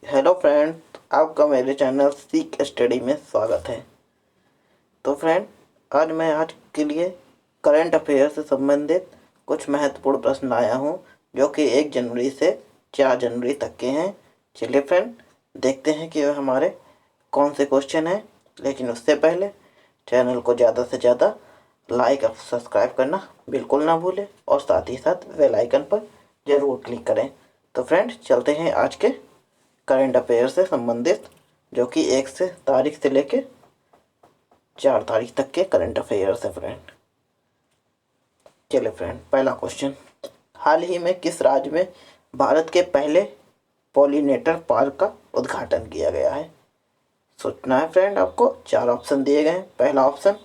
Hello friend, आपका मेरे channel सीख स्टडी में स्वागत है। तो फ्रेंड, आज के लिए करंट अफेयर से संबंधित कुछ महत्वपूर्ण प्रश्न लाया हूँ जो कि 1 जनवरी से 4 जनवरी तक के हैं। चलिए फ्रेंड, देखते हैं कि वह हमारे कौन से क्वेश्चन हैं। लेकिन उससे पहले चैनल को ज़्यादा से ज़्यादा लाइक और सब्सक्राइब करना बिल्कुल ना भूलें और साथ ही साथ बेल आइकन पर ज़रूर क्लिक करें। तो फ्रेंड, चलते हैं आज के करंट अफेयर से संबंधित, जो कि 1 से तारीख से लेके 4 तारीख तक के करंट अफेयर्स है फ्रेंड। चलिए फ्रेंड, पहला क्वेश्चन, हाल ही में किस राज्य में भारत के पहले पॉलिनेटर पार्क का उद्घाटन किया गया है? सोचना है फ्रेंड आपको। 4 ऑप्शन दिए गए हैं। पहला option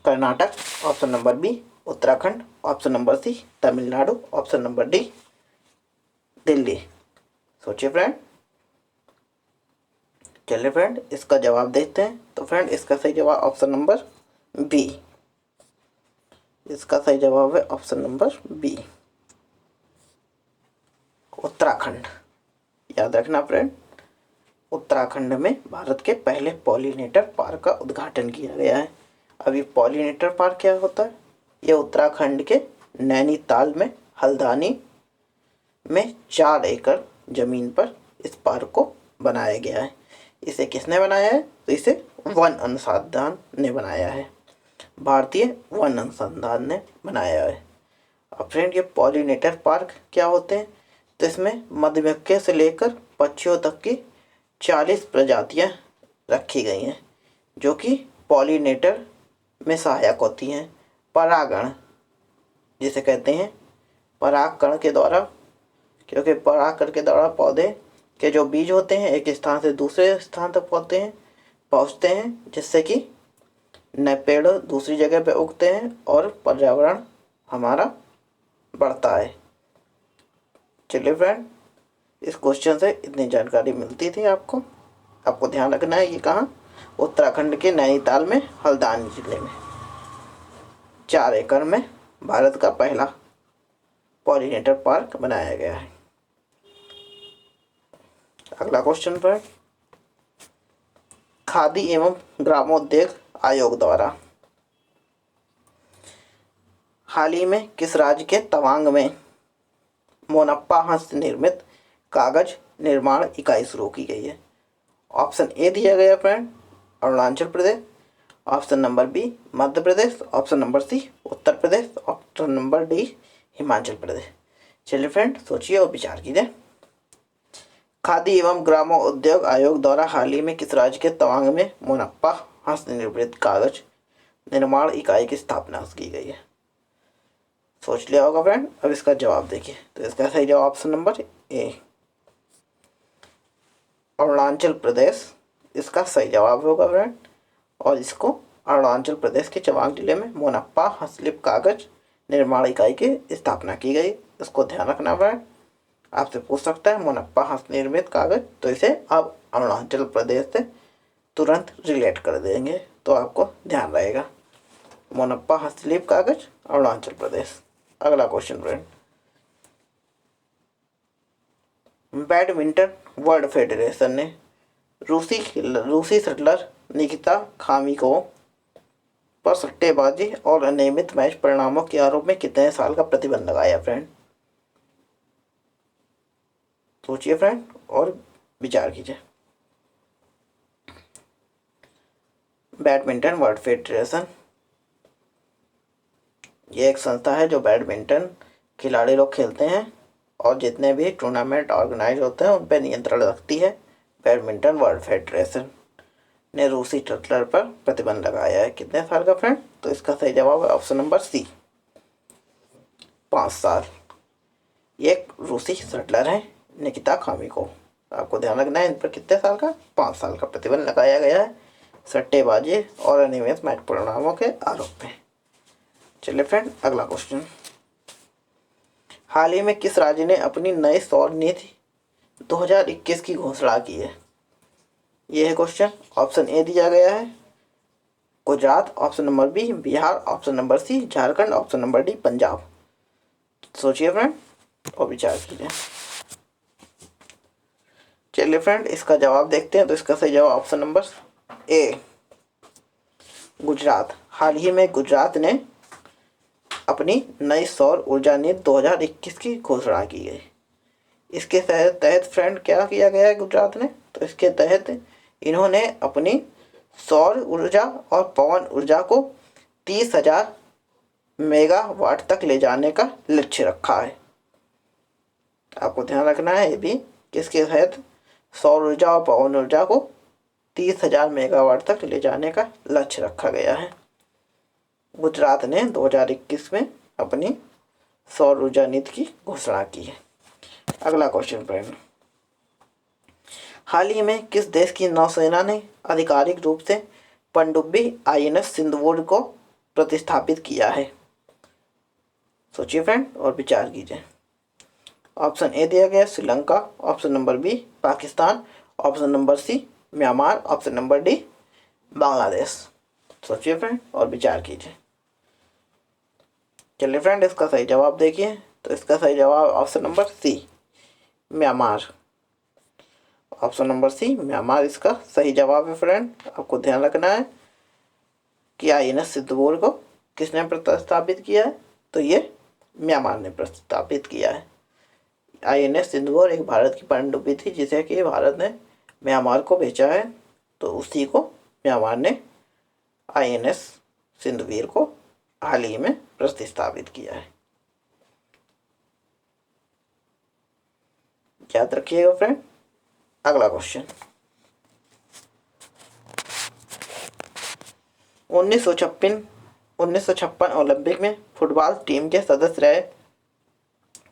Karnataka, option number B Uttarakhand, option number C Tamil Nadu, option number D Delhi. सोचिए फ्रेंड। चलिए फ्रेंड, इसका जवाब देखते हैं। तो फ्रेंड, इसका सही जवाब ऑप्शन नंबर बी। इसका सही जवाब है ऑप्शन नंबर बी, उत्तराखंड। याद रखना फ्रेंड, उत्तराखंड में भारत के पहले पॉलिनेटर पार्क का उद्घाटन किया गया है। अब ये पॉलिनेटर पार्क क्या होता है? ये उत्तराखंड के नैनीताल में हल्द्वानी में 4 एकड़ ज़मीन पर इस पार्क को बनाया गया है। इसे किसने बनाया है? तो इसे वन अनुसंधान ने बनाया है, भारतीय वन अनुसंधान ने बनाया है। अब फ्रेंड, ये पॉलिनेटर पार्क क्या होते हैं? तो इसमें मधुमक्खी से लेकर पक्षियों तक की 40 प्रजातियां रखी गई हैं, जो कि पॉलिनेटर में सहायक होती हैं। परागण जिसे कहते हैं, परागकण के द्वारा, क्योंकि परागकण के द्वारा पौधे के जो बीज होते हैं एक स्थान से दूसरे स्थान तक पहुँचते हैं, जिससे कि नए पेड़ दूसरी जगह पे उगते हैं और पर्यावरण हमारा बढ़ता है। चलिए फ्रेंड, इस क्वेश्चन से इतनी जानकारी मिलती थी आपको ध्यान रखना है। ये कहाँ? उत्तराखंड के नैनीताल में हल्द्वानी जिले में 4 एकड़ में भारत का पहला पॉलिनेटर पार्क बनाया गया है। अगला क्वेश्चन पर, खादी एवं ग्रामोद्योग आयोग द्वारा हाल ही में किस राज्य के तवांग में मोनप्पा हस्त निर्मित कागज निर्माण इकाई शुरू की गई है? ऑप्शन ए दिया गया friend Arunachal Pradesh, option number B Madhya Pradesh, option number सी Uttar Pradesh, option number D Himachal Pradesh. चलिए फ्रेंड, सोचिए और विचार कीजिए। खादी एवं ग्रामोद्योग आयोग द्वारा हाल ही में किस राज्य के तवांग में मोनप्पा हस्त निर्मित कागज निर्माण इकाई की स्थापना की गई है? सोच लिया होगा फ्रेंड। अब इसका जवाब देखिए। तो इसका सही जवाब ऑप्शन नंबर ए, अरुणाचल प्रदेश इसका सही जवाब होगा फ्रेंड। और इसको अरुणाचल प्रदेश के तवांग जिले में मोनप्पा हस्तशिल्प कागज निर्माण इकाई की स्थापना की गई। इसको ध्यान रखना फ्रेंड। आपसे पूछ सकता है मोनप्पा हस्त निर्मित कागज, तो इसे आप अरुणाचल प्रदेश से तुरंत रिलेट कर देंगे, तो आपको ध्यान रहेगा। मोनप्पा हस्तशिल्प कागज, अरुणाचल प्रदेश। अगला question friend, badminton world federation ने रूसी शटलर निकिता खामिकोव पर सट्टेबाजी और अनियमित मैच परिणामों के आरोप में कितने साल का प्रतिबंध लगाया फ्रेंड? सोचिए फ्रेंड और विचार कीजिए। बैडमिंटन वर्ल्ड फेडरेशन ये एक संस्था है जो बैडमिंटन खिलाड़ी लोग खेलते हैं और जितने भी टूर्नामेंट ऑर्गेनाइज होते हैं उन पर नियंत्रण रखती है। बैडमिंटन वर्ल्ड फेडरेशन ने रूसी शटलर पर प्रतिबंध लगाया है। कितने साल का फ्रेंड? तो इसका सही जवाब है ऑप्शन नंबर सी, 5 साल। ये एक रूसी शटलर है निकिता खामिकोव। आपको ध्यान रखना है इन पर कितने साल का? 5 साल का प्रतिबंध लगाया गया है सट्टेबाजी और अनियमित मैच परिणामों के आरोप में। चलिए फ्रेंड, अगला क्वेश्चन, हाल ही में किस राज्य ने अपनी नई सौर नीति 2021 की घोषणा की है? यह है क्वेश्चन। ऑप्शन ए दिया गया है Gujarat, option number B Bihar, option number C Jharkhand, option number D Punjab. सोचिए फ्रेंड और विचार कीजिए। चलिए फ्रेंड, इसका जवाब देखते हैं। तो इसका सही जवाब ऑप्शन नंबर ए, गुजरात। हाल ही में गुजरात ने अपनी नई सौर ऊर्जा नीति 2021 की घोषणा की है। इसके तहत फ्रेंड क्या किया गया है गुजरात ने? तो इसके तहत इन्होंने अपनी सौर ऊर्जा और पवन ऊर्जा को 30,000 मेगावाट तक ले जाने का लक्ष्य रखा है। आपको ध्यान रखना है ये भी, किसके तहत? सौर ऊर्जा और पवन ऊर्जा को 30,000 मेगावाट तक ले जाने का लक्ष्य रखा गया है। गुजरात ने 2021 में अपनी सौर ऊर्जा नीति की घोषणा की है। अगला क्वेश्चन फ्रेंड, हाल ही में किस देश की नौसेना ने आधिकारिक रूप से पनडुब्बी INS सिंधुवुड को प्रतिस्थापित किया है? सोचिए फ्रेंड और विचार कीजिए। ऑप्शन ए दिया गया Sri Lanka, option number B Pakistan, option number C Myanmar, option number D Bangladesh. सोचिए फ्रेंड और विचार कीजिए। चलिए फ्रेंड, इसका सही जवाब देखिए। तो इसका सही जवाब option number C Myanmar. Option number C Myanmar इसका सही जवाब है फ्रेंड। आपको ध्यान रखना है कि INS सिंधुवुड को किसने प्रतिस्थापित किया है? तो ये म्यांमार ने प्रतिस्थापित किया है। INS सिंधुवुड एक भारत की पनडुब्बी थी जिसे कि भारत ने म्यांमार को बेचा है। तो उसी को म्यांमार ने INS सिंधुवीर को हाल ही में प्रतिस्थापित किया है। याद रखिएगा फ्रेंड। अगला क्वेश्चन, 1956 ओलंपिक में फुटबॉल टीम के सदस्य रहे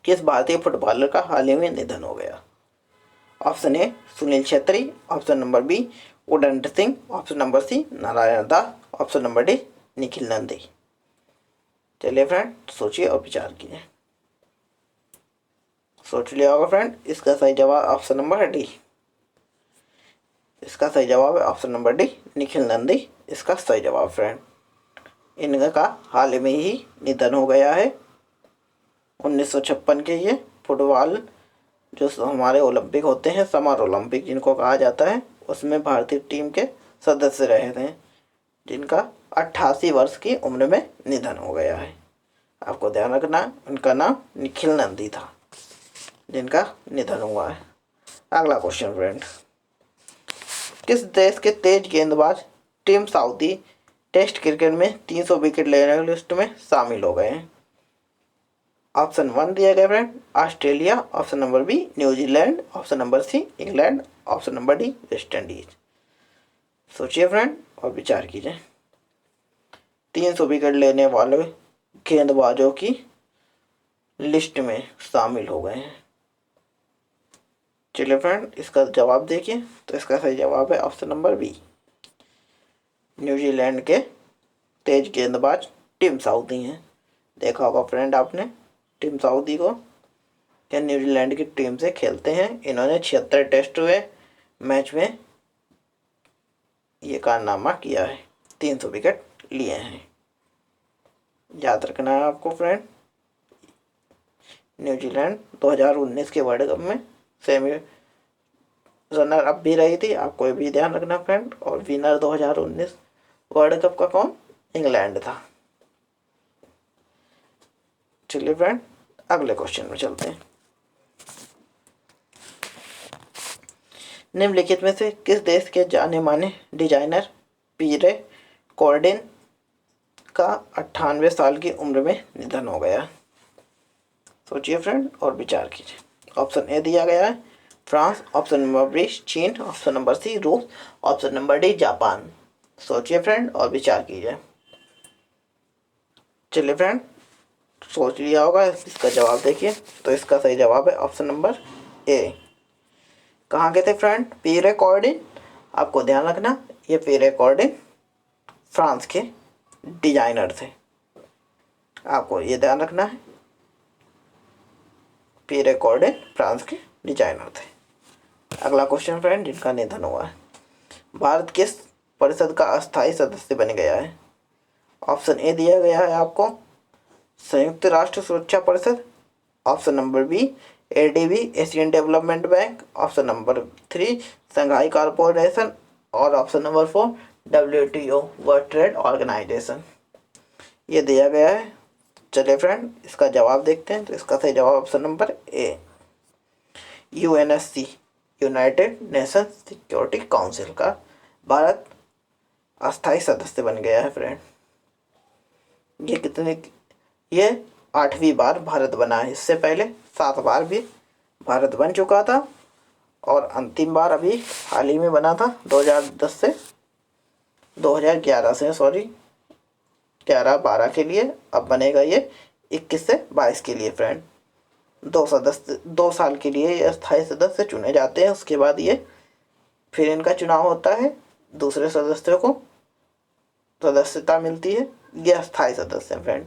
किस भारतीय फुटबॉलर का हाल ही में निधन हो गया? Option A Sunil Chhetri, option number B Udant Singh, option number C Narayan Das, option number D Nikhil Nandi. चलिए फ्रेंड, सोचिए और विचार कीजिए। सोच लिया होगा फ्रेंड। इसका सही जवाब ऑप्शन नंबर डी। इसका सही जवाब है option number D Nikhil Nandi. इसका सही जवाब फ्रेंड। इनका हाल में ही निधन हो गया है। 1956 के ये फुटबॉल जो हमारे ओलंपिक होते हैं, समर ओलंपिक जिनको कहा जाता है, उसमें भारतीय टीम के सदस्य रहे थे, जिनका 88 वर्ष की उम्र में निधन हो गया है। आपको ध्यान रखना, उनका नाम निखिल नंदी था जिनका निधन हुआ है। अगला क्वेश्चन फ्रेंड, किस देश के तेज गेंदबाज टीम साउदी टेस्ट क्रिकेट में 300 विकेट लेने की लिस्ट में शामिल हो गए हैं? ऑप्शन 1 दिया गया friend Australia, option number B New Zealand, option number C England, option number D West Indies. सोचिए फ्रेंड और विचार कीजिए। 300 विकेट लेने वाले गेंदबाजों की लिस्ट में शामिल हो गए हैं। चलिए फ्रेंड, इसका जवाब देखिए। तो इसका सही जवाब है ऑप्शन नंबर बी न्यूजीलैंड के तेज गेंदबाज टीम साउदी हैं। देखा होगा फ्रेंड आपने टीम साउदी को, क्या न्यूजीलैंड की टीम से खेलते हैं। इन्होंने 76 टेस्ट हुए मैच में ये कारनामा किया है, 300 विकेट लिए हैं। याद रखना है आपको फ्रेंड। न्यूजीलैंड 2019 के वर्ल्ड कप में सेमी रनर अप भी रही थी, आपको ये भी ध्यान रखना फ्रेंड। और विनर 2019 वर्ल्ड कप का कौन? इंग्लैंड था। चलिए फ्रेंड, अगले क्वेश्चन में चलते हैं। निम्नलिखित में से किस देश के जाने माने डिजाइनर पीरे कॉर्डिन का 98 साल की उम्र में निधन हो गया? सोचिए फ्रेंड और विचार कीजिए। ऑप्शन ए दिया गया है फ्रांस, ऑप्शन नंबर बी चीन, ऑप्शन नंबर सी रूस, ऑप्शन नंबर डी जापान। सोचिए फ्रेंड और विचार कीजिए। चलिए फ्रेंड, सोच लिया होगा, इसका जवाब देखिए। तो इसका सही जवाब है ऑप्शन नंबर ए। कहाँ के थे फ्रेंड पीरे कॉर्डिन? आपको ध्यान रखना, ये पीरे कॉर्डिन फ्रांस के डिजाइनर थे। आपको ये ध्यान रखना है, पीरे कॉर्डिन फ्रांस के डिजाइनर थे। अगला क्वेश्चन फ्रेंड, जिनका निधन हुआ है, भारत किस परिषद का अस्थायी सदस्य बन गया है? ऑप्शन ए दिया गया है आपको संयुक्त राष्ट्र सुरक्षा परिषद, option number B ADB Asian development bank, option number 3 Shanghai corporation और option number 4 WTO world trade organisation. ये दिया गया है। चलिए फ्रेंड इसका जवाब देखते हैं। तो इसका सही जवाब ऑप्शन नंबर ए UNSC United Nations security council का भारत अस्थायी सदस्य बन गया है फ्रेंड। ये 8वीं बार भारत बना है। इससे पहले 7 बार भी भारत बन चुका था और अंतिम बार अभी हाल ही में बना था 2011 से 11-12 के लिए। अब बनेगा ये 21 से 22 के लिए फ्रेंड। 2 साल के लिए ये अस्थायी सदस्य चुने जाते हैं। उसके बाद ये फिर इनका चुनाव होता है, दूसरे सदस्यों को सदस्यता मिलती है। ये अस्थायी सदस्य हैं फ्रेंड।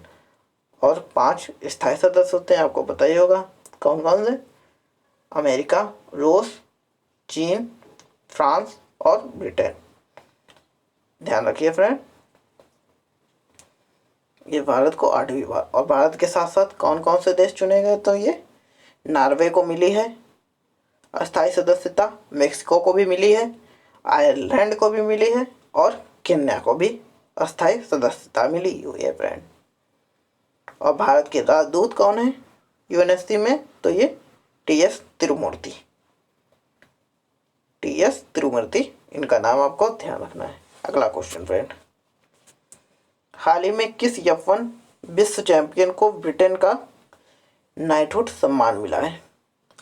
और 5 स्थायी सदस्य होते हैं, आपको पता ही होगा कौन कौन से। अमेरिका, रूस, चीन, फ्रांस और ब्रिटेन। ध्यान रखिए फ्रेंड, ये भारत को 8वीं बार। और भारत के साथ साथ कौन कौन से देश चुने गए, तो ये नॉर्वे को मिली है अस्थायी सदस्यता, मेक्सिको को भी मिली है, आयरलैंड को भी मिली है और केन्या को भी अस्थायी सदस्यता मिली हुई है फ्रेंड। और भारत के राजदूत कौन है UNSC में, तो ये TS तिरुमूर्ति इनका नाम आपको ध्यान रखना है। अगला क्वेश्चन फ्रेंड, हाल ही में किस F1 विश्व चैंपियन को ब्रिटेन का नाइटहुड सम्मान मिला है?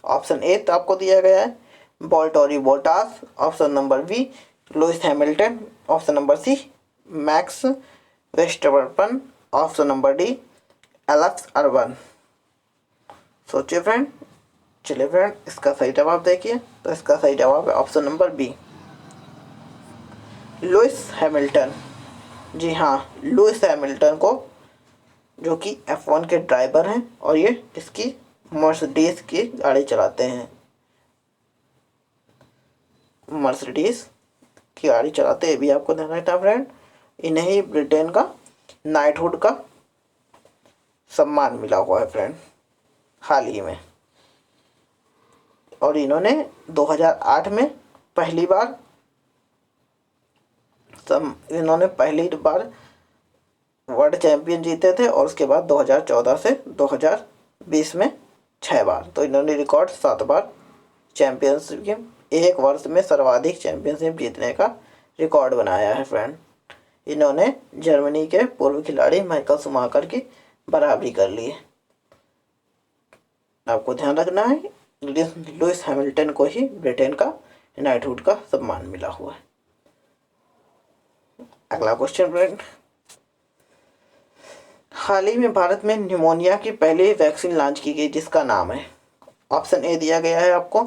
ऑप्शन ए तो आपको दिया गया है Valtteri Bottas, option number B Lewis Hamilton, option number C Max Verstappen, option number D Alex Albon. सोचिए फ्रेंड। चलिए फ्रेंड इसका सही जवाब देखिए। तो इसका सही जवाब है option number B Lewis Hamilton. जी हाँ, लुइस हैमिल्टन को, जो कि F1 के ड्राइवर हैं और ये इसकी मर्सिडीज की गाड़ी चलाते हैं। मर्सिडीज की गाड़ी चलाते हैं, भी आपको ध्यान रखना फ्रेंड। इन्हें ही ब्रिटेन का नाइटहुड का सम्मान मिला हुआ है फ्रेंड हाल ही में। और इन्होंने 2008 में पहली बार वर्ल्ड चैंपियन जीते थे और उसके बाद 2014 से 2020 में 6 बार। तो इन्होंने रिकॉर्ड 7 बार चैंपियनशिप, एक वर्ष में सर्वाधिक चैंपियनशिप जीतने का रिकॉर्ड बनाया है फ्रेंड। इन्होंने जर्मनी के पूर्व खिलाड़ी माइकल शूमाकर की बराबरी कर ली है। आपको ध्यान रखना है लुइस हैमिल्टन को ही ब्रिटेन का नाइटहुड का सम्मान मिला हुआ है। अगला क्वेश्चन फ्रेंड, हाल ही में भारत में निमोनिया की पहली वैक्सीन लॉन्च की गई जिसका नाम है, ऑप्शन ए दिया गया है आपको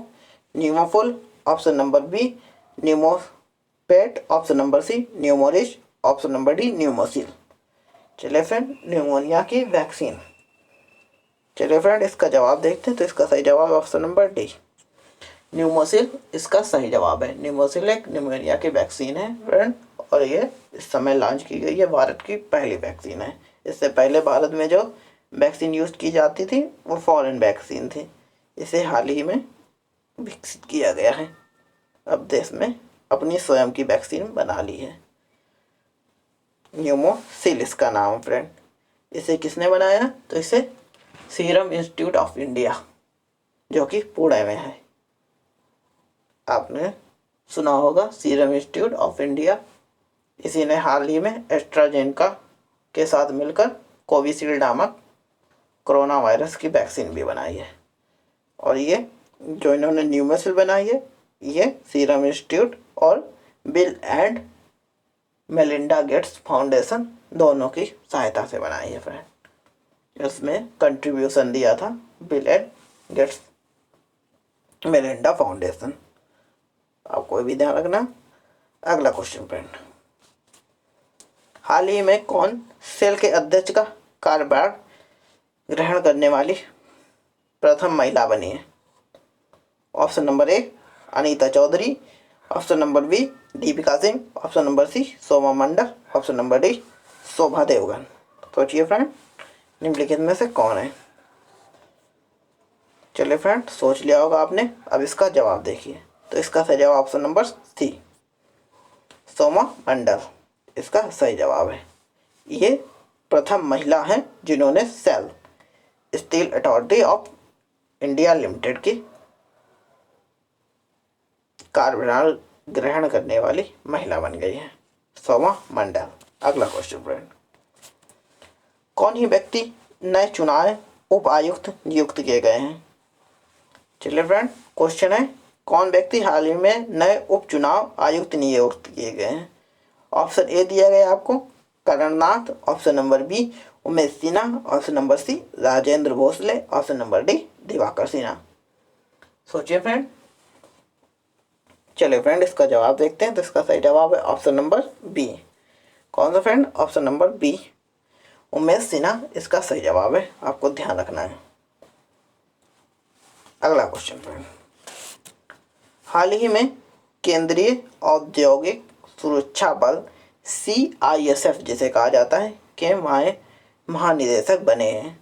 Pneumoful, option number B Pneumopet, option number C Pneumorish, option number D Pneumosil. चलिए फ्रेंड निमोनिया की वैक्सीन। चलिए फ्रेंड इसका जवाब देखते हैं। तो इसका सही जवाब ऑप्शन नंबर डी न्यूमोसिल इसका सही जवाब है। न्यूमोसिल एक निमोनिया की वैक्सीन है फ्रेंड और ये इस समय लॉन्च की गई है। भारत की पहली वैक्सीन है। इससे पहले भारत में जो वैक्सीन यूज़ की जाती थी वो फॉरेन वैक्सीन थी। इसे हाल ही में विकसित किया गया है। अब देश में अपनी स्वयं की वैक्सीन बना ली है। न्यूमोसिल इसका नाम फ्रेंड। इसे किसने बनाया? तो इसे सीरम इंस्टीट्यूट ऑफ इंडिया, जो कि पुणे में है। आपने सुना होगा सीरम इंस्टीट्यूट ऑफ इंडिया। इसी ने हाल ही में एस्ट्राजेनेका के साथ मिलकर कोविशील्ड नामक कोरोना वायरस की वैक्सीन भी बनाई है। और ये जो इन्होंने न्यूमोसिल बनाई है ये सीरम इंस्टीट्यूट और bill and Melinda Gates foundation दोनों की सहायता से बनाई है फ्रेंड। इसमें कंट्रीब्यूशन दिया था Bill and Gates Melinda Foundation. आपको भी ध्यान रखना। अगला क्वेश्चन फ्रेंड, हाल ही में कौन सेल के अध्यक्ष का कार्यभार ग्रहण करने वाली प्रथम महिला बनी है? Option number A Anita Chaudhary, option number B Deepika Singh, option number C Soma Mandal, option number D Shobha Devgan. सोचिए फ्रेंड निम्नलिखित में से कौन है? चलिए फ्रेंड, सोच लिया होगा आपने, अब इसका जवाब देखिए। तो इसका सही जवाब option number C, Soma Mandal इसका सही जवाब है। ये प्रथम महिला हैं जिन्होंने SAIL steel authority of India limited की कार्यभार ग्रहण करने वाली महिला बन गई है, सोमा मंडल। अगला क्वेश्चन फ्रेंड, कौन ही व्यक्ति नए चुनाव उप आयुक्त नियुक्त किए गए हैं? चलिए फ्रेंड, क्वेश्चन है कौन व्यक्ति हाल ही में नए उप चुनाव आयुक्त नियुक्त किए गए हैं? ऑप्शन ए दिया गया आपको Karannath, option number B Umesh Sinha, option number C Rajendra Bhosale, option number D Diwakar Sinha. सोचिए फ्रेंड। चलिए फ्रेंड, इसका जवाब देखते हैं। तो इसका सही जवाब है ऑप्शन नंबर बी। कौन सा friend? Option number B Umesh Sinha इसका सही जवाब है, आपको ध्यान रखना है। अगला क्वेश्चन फ्रेंड, हाल ही में केंद्रीय औद्योगिक सुरक्षा बल CISF जिसे कहा जाता है के महानिदेशक बने हैं।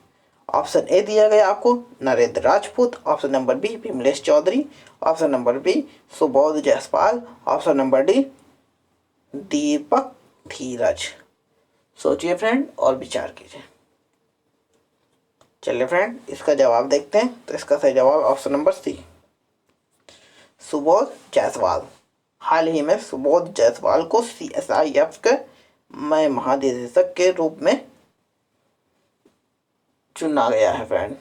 ऑप्शन ए दिया गया आपको Narendra Rajput, option number B Vimlesh Chaudhary, option number B Subodh Jaiswal, option number D Deepak Dheeraj. सोचिए फ्रेंड और विचार कीजिए। चलिए फ्रेंड, इसका जवाब देखते हैं। तो इसका सही जवाब option number C Subodh Jaiswal. हाल ही में सुबोध जायसवाल को CSIF के महानिदेशक के रूप में चुना गया है फ्रेंड।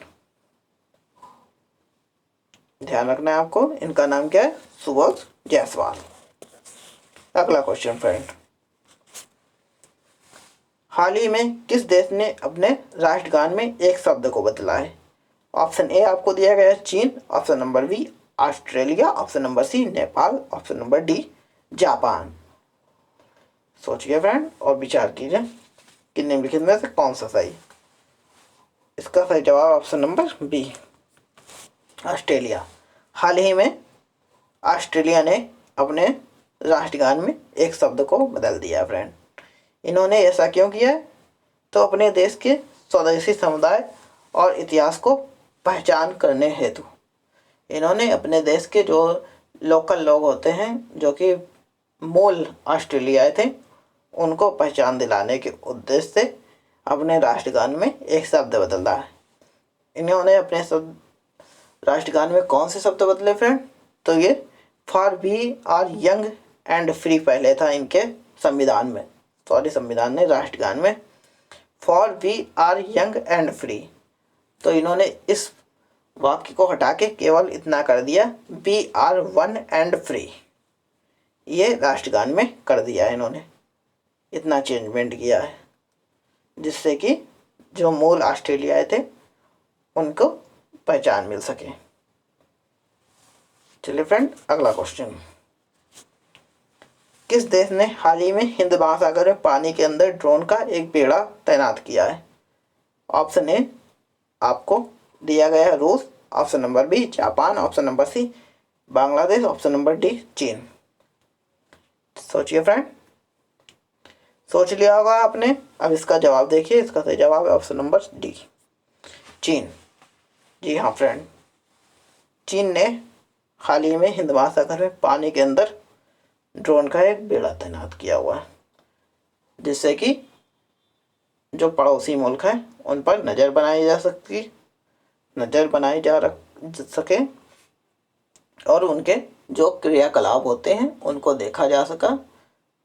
ध्यान रखना है आपको, इनका नाम क्या है? सुबोध जायसवाल। अगला क्वेश्चन फ्रेंड, हाल ही में किस देश ने अपने राष्ट्रगान में एक शब्द को बदला है? ऑप्शन ए आपको दिया गया है चीन, option number B Australia, option number C Nepal, option number D Japan. सोचिए फ्रेंड और विचार कीजिए कि निम्नलिखित में से कौन सा सही? इसका सही जवाब ऑप्शन नंबर बी ऑस्ट्रेलिया। हाल ही में ऑस्ट्रेलिया ने अपने राष्ट्रगान में एक शब्द को बदल दिया फ्रेंड। इन्होंने ऐसा क्यों किया है? तो अपने देश के स्वदेशी समुदाय और इतिहास को पहचान करने हेतु इन्होंने अपने देश के जो लोकल लोग होते हैं जो कि मूल ऑस्ट्रेलियाए थे उनको पहचान दिलाने के उद्देश्य से अपने राष्ट्रगान में एक शब्द बदला है। इन्होंने अपने राष्ट्रगान में कौन से शब्द बदले फ्रेंड? तो ये for we are young and free पहले था इनके संविधान में, संविधान ने राष्ट्रगान में for we are young and free, तो इन्होंने इस वाक्य को हटा के केवल इतना कर दिया we are one and free. ये राष्ट्रगान में कर दिया है इन्होंने, इतना चेंजमेंट किया है जिससे कि जो मूल ऑस्ट्रेलियाए थे उनको पहचान मिल सके। चलिए फ्रेंड, अगला क्वेश्चन, किस देश ने हाल ही में हिंद महासागर में पानी के अंदर ड्रोन का एक बेड़ा तैनात किया है? ऑप्शन ए आपको दिया गया है रूस, option number B Japan, option number C Bangladesh, option number D चीन। सोचिए फ्रेंड, सोच लिया होगा आपने। अब इसका जवाब देखिए, इसका सही जवाब है ऑप्शन नंबर डी चीन। जी हाँ फ्रेंड, चीन ने हाल ही में हिंद महासागर में पानी के अंदर ड्रोन का एक बेड़ा तैनात किया हुआ है जिससे कि जो पड़ोसी मुल्क हैं उन पर नज़र बनाई जा सके और उनके जो क्रियाकलाप होते हैं उनको देखा जा सका।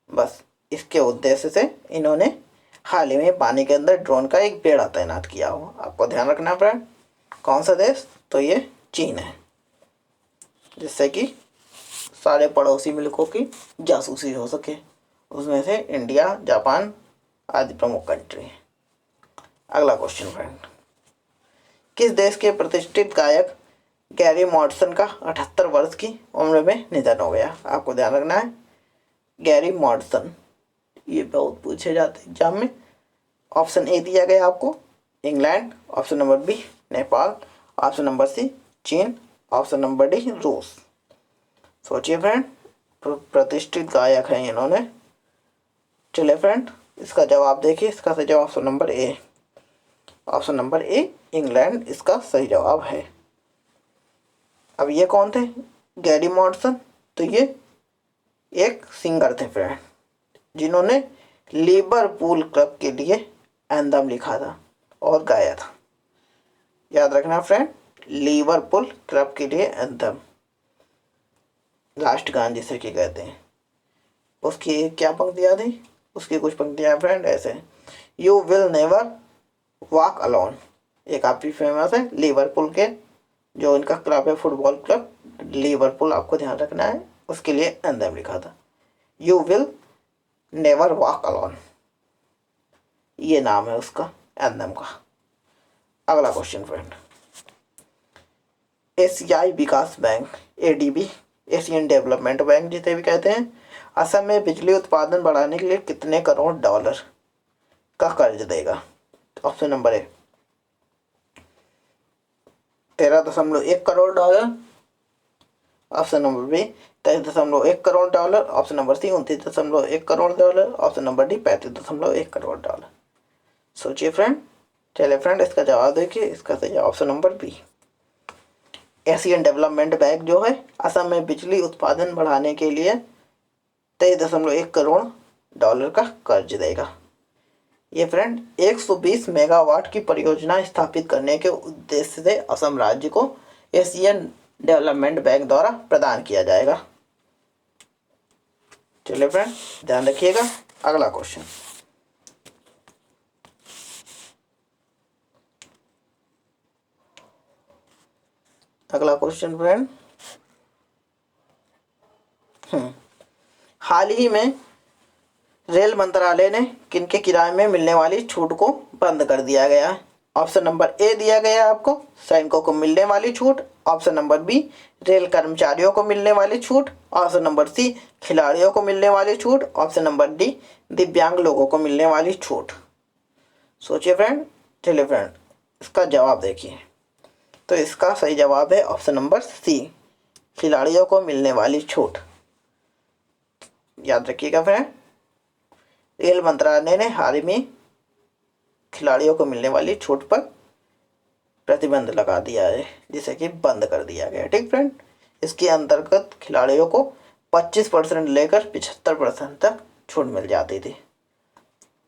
बस इसके उद्देश्य से इन्होंने हाल ही में पानी के अंदर ड्रोन का एक बेड़ा तैनात किया हुआ। आपको ध्यान रखना फ्रेंड, कौन सा देश? तो ये चीन है, जिससे कि सारे पड़ोसी मुल्कों की जासूसी हो सके, उसमें से इंडिया, जापान आदि प्रमुख कंट्री। अगला क्वेश्चन फ्रेंड, किस देश के प्रतिष्ठित गायक गैरी मॉडसन का 78 वर्ष की उम्र में निधन हो गया? आपको ध्यान रखना है, गैरी मॉडसन, ये बहुत पूछे जाते हैं एग्जाम में। ऑप्शन ए दिया गया आपको England, option number B Nepal, option number C चीन, ऑप्शन नंबर डी रूस। सोचिए फ्रेंड, प्रतिष्ठित गायक हैं इन्होंने। चलिए फ्रेंड, इसका जवाब देखिए, इसका सही जवाब ऑप्शन नंबर ए इंग्लैंड इसका सही जवाब है। अब ये कौन थे? Gary Morrison. तो ये एक सिंगर थे फ्रेंड, जिन्होंने लिवरपूल क्लब के लिए एंथम लिखा था और गाया था। याद रखना फ्रेंड, लिवरपूल क्लब के लिए एंथम, लास्ट गान जिसे कि कहते हैं। उसकी क्या पंक्तियाँ थी? उसकी कुछ पंक्तियाँ फ्रेंड ऐसे: you will never walk alone, ये काफ़ी फेमस है। लिवरपूल के जो इनका क्लब है, फुटबॉल क्लब लिवरपूल, आपको ध्यान रखना है, उसके लिए एंथम लिखा था। You will never walk alone, ये नाम है उसका एंथम का। अगला क्वेश्चन फ्रेंड, एशियाई विकास bank ADB, Asian development bank जिसे भी कहते हैं, असम में बिजली उत्पादन बढ़ाने के लिए कितने करोड़ डॉलर का कर्ज देगा? Option number A 13.1 crore dollar, option number B 23.1 crore dollar, option number C 29.1 crore dollar, option number D 35.1 crore dollar. सोचिए फ्रेंड। चलिए फ्रेंड, इसका जवाब देखिए। इसका सही option number B, Asian development bank जो है असम में बिजली उत्पादन बढ़ाने के लिए 23.1 करोड़ डॉलर का कर्ज देगा। ये फ्रेंड 120 मेगावाट की परियोजना स्थापित करने के उद्देश्य से असम राज्य को एशियन डेवलपमेंट बैंक द्वारा प्रदान किया जाएगा। चलिए फ्रेंड, ध्यान रखिएगा। अगला क्वेश्चन, अगला क्वेश्चन फ्रेंड, हाल ही में रेल मंत्रालय ने किनके किराए में मिलने वाली छूट को बंद कर दिया गया है? ऑप्शन नंबर ए दिया गया है आपको, सैनिकों को मिलने वाली छूट, ऑप्शन नंबर बी रेल कर्मचारियों को मिलने वाली छूट, ऑप्शन नंबर सी खिलाड़ियों को मिलने वाली छूट, ऑप्शन नंबर डी दिव्यांग लोगों को मिलने वाली छूट। सोचिए फ्रेंड। चलिए फ्रेंड, इसका जवाब देखिए। तो इसका सही जवाब है ऑप्शन नंबर सी, खिलाड़ियों को मिलने वाली छूट। याद रखिएगा फ्रेंड, रेल मंत्रालय ने हाल ही में खिलाड़ियों को मिलने वाली छूट पर प्रतिबंध लगा दिया है, जिसे कि बंद कर दिया गया। ठीक फ्रेंड, इसके अंतर्गत खिलाड़ियों को 25% लेकर 75% तक छूट मिल जाती थी।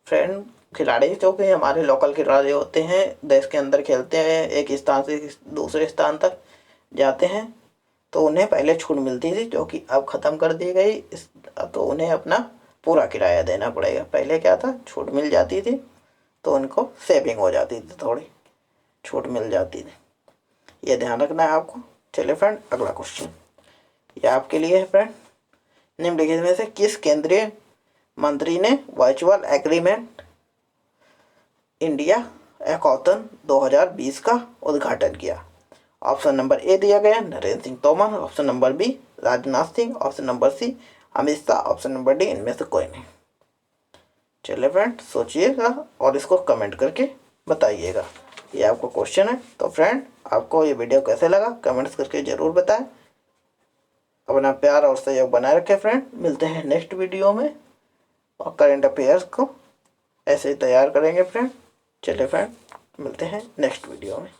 फ्रेंड, खिलाड़ी जो कि हमारे लोकल खिलाड़ी होते हैं, देश के अंदर खेलते हैं, एक स्थान से दूसरे स्थान तक जाते हैं, तो उन्हें पहले छूट मिलती थी, जो कि अब ख़त्म कर दी गई। तो उन्हें अपना पूरा किराया देना पड़ेगा। पहले क्या था, छूट मिल जाती थी तो उनको सेविंग हो जाती थी, थोड़ी छूट मिल जाती थी। ये ध्यान रखना है आपको। चलिए फ्रेंड, अगला क्वेश्चन ये आपके लिए है फ्रेंड। निम्नलिखित में से किस केंद्रीय मंत्री ने वर्चुअल एग्रीमेंट इंडिया एकॉथन 2020 का उद्घाटन किया? ऑप्शन नंबर ए दिया गया Narendra Singh Tomar, option number B Rajnath Singh, option number C Amit Shah, option number D इनमें से कोई नहीं। चलिए फ्रेंड, सोचिएगा और इसको कमेंट करके बताइएगा। ये आपको क्वेश्चन है। तो फ्रेंड, आपको ये वीडियो कैसे लगा कमेंट्स करके ज़रूर बताएं। अपना प्यार और सहयोग बनाए रखें फ्रेंड। मिलते हैं नेक्स्ट वीडियो में और करंट अफेयर्स को ऐसे ही तैयार करेंगे फ्रेंड। चलिए फ्रेंड, मिलते हैं नेक्स्ट वीडियो में।